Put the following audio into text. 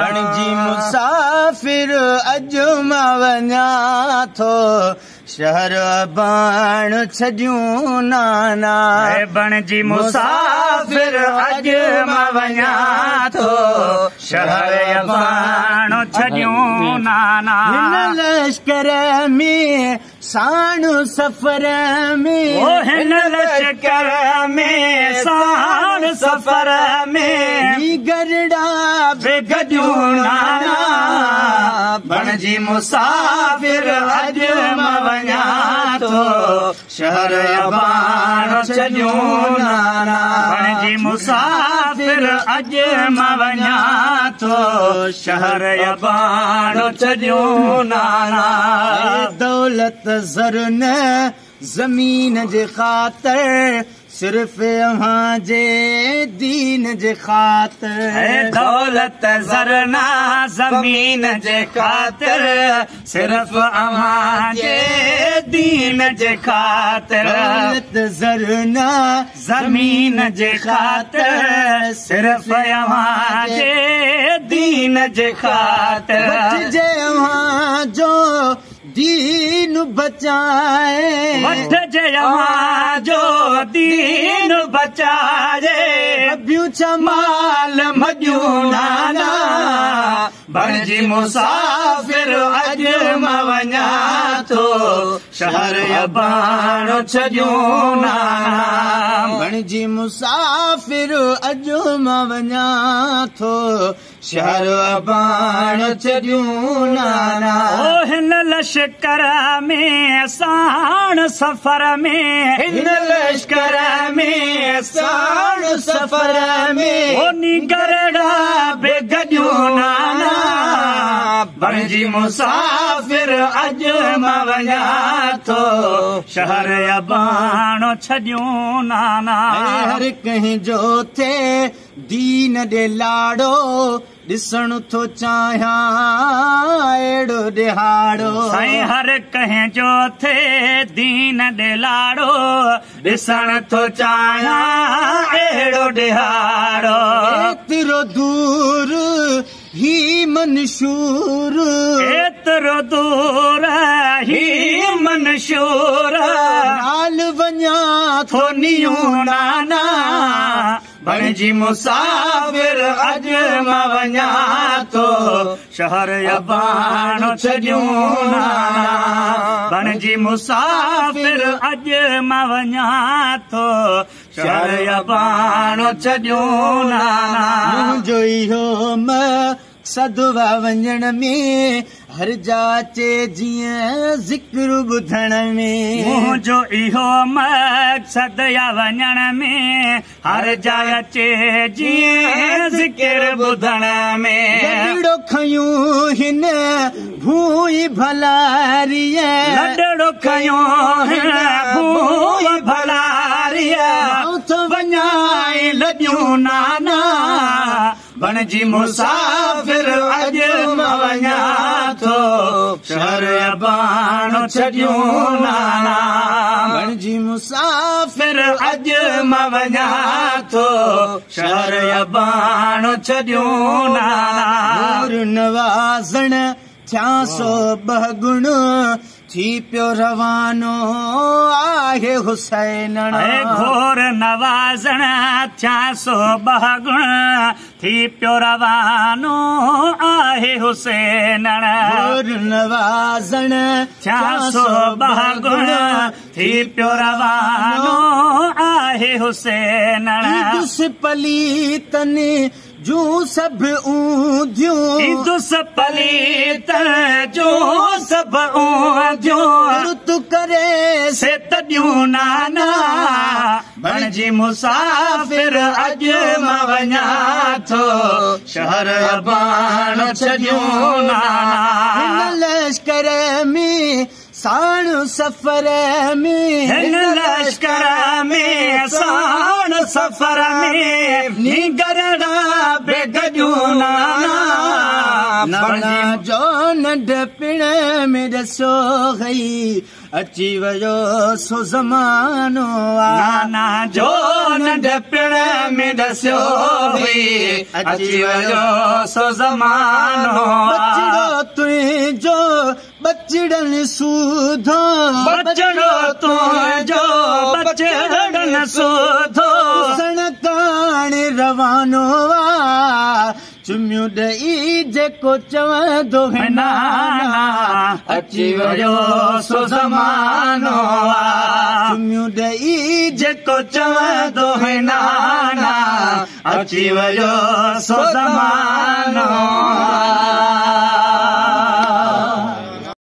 बणजी मुसाफिर अॼु मां वञा थो शहर बाण छॾियूं नाना बणजी मुसाफिर अॼु मां वञा थो शहर बाण छॾियूं नाना हिन लश्कर में साणु सफ़र में हिन लश्कर में साणु सफ़र में गरड़ा बेगॾियूं नाना बणजी मुसाफिर अॼु मां वञा थो शहर बाण छॾियूं नाना बणजी मुसाफिर अॼु मां वञा थो शहर बाण छॾियूं नाना दौलत ज़र न ज़मीन जे ख़ातिर सिर्फ़ अव्हां जे दीन जे ख़ातिर दौलत ज़र न ज़मीन जे ख़ातिर सिर्फ़ अव्हां जे दीन जे ख़ातिर दौलत ज़र न ज़मीन जे ख़ातिर सिर्फ़ अव्हां जे दीन जे ख़ातिर वठिजे अव्हां जो दीन बचाए वठिजे अव्हां जो दीन बचाए ॿियूं छा माल मॼूं नाना बणजी मुसाफिर अॼु मां वञा थो शहर बाण छॾियूं नाना बणजी मुसाफिर अॼु मां वञा थो शहर बाण छॾियूं नाना हिन लश्कर में साण सफ़र में हिन लश्कर में साण सफ़र में गरड़ा बेगॾियूं नाना बणजी मुसाफिर अॼु मां वञा थो शहर बाण छॾियूं नाना हर कंहिंजो थिए दीन ॾे लाड़ो ॾिसण थो चाहियां अहिड़ो ॾिहाड़ो साईं हर कंहिंजो थिए दीन ॾे लाड़ो ॾिसण थो चाहियां अहिड़ो ॾिहाड़ो एतिरो दूर ही मंशूर एतिरो दूर ही मंशूर हाल वञा थो नियूं नाना बणजी मुसाफिर अॼु मां वञा थो शहर बाण छॾियूं नाना बणजी मुसाफिर अॼु मां वञा थो शहर बाण छॾियूं नाना मुंहिंजो इहो मक़सद वञण में हर जाचे जीअं ज़िक्र ॿुधण में मुंहिंजो इहो मक़सद वञण में हर जाइ अचे जीअं ज़िक्र ॿुधण में लॾड़ो खयूं हिन भूई भलारीअ लॾड़ो खयूं हिन भूई भलारीअ वञाए लॾियूं नाना बणजी मुसाफिर अॼु मां वञा थो शहर बाण छॾियूं नाना बणजी मुसाफिर अॼु मां वञा थो शहर बाण छॾियूं नाना नूर नवाज़ण थिया सो ॿ गुण थी पियो रवानो आहे हुसैन घोर नवाज़ण थिया सो ॿ गुण थी पियो रवानो आहे हुसैन घोर नवाज़ण थिया सो ॿ गुण थी पियो रवानो आहे हुसैन पलीतन जूं सभु ऊंधियूं दुस पलीत जूं सभु ऊंधियूं तू करे से तॾियूं नाना बणजी मुसाफिर अॼु मां वञा थो शहर बाण छॾियूं नाना लश्कर में साण सफ़र में हिन लश्कर में साण सफ़र में गरड़ा बेगॾियूं नाना जो नंढपिण में ॾसो गई अची वियो सो ज़मानो नाना जो नंढपिण में ॾसियो हुई अची वियो सो ज़मानो बचिड़ो तुंहिंजो बचिड़नि सूधो बचिड़ो तुंहिंजो बचिड़नि सूधो सणकाणी रवानो चुमियूं ॾेई जेको चवंदो नाना अची वियो सो ज़मानो चुमियूं ॾेई जेको चवंदो नाना अची वियो सो ज़मानो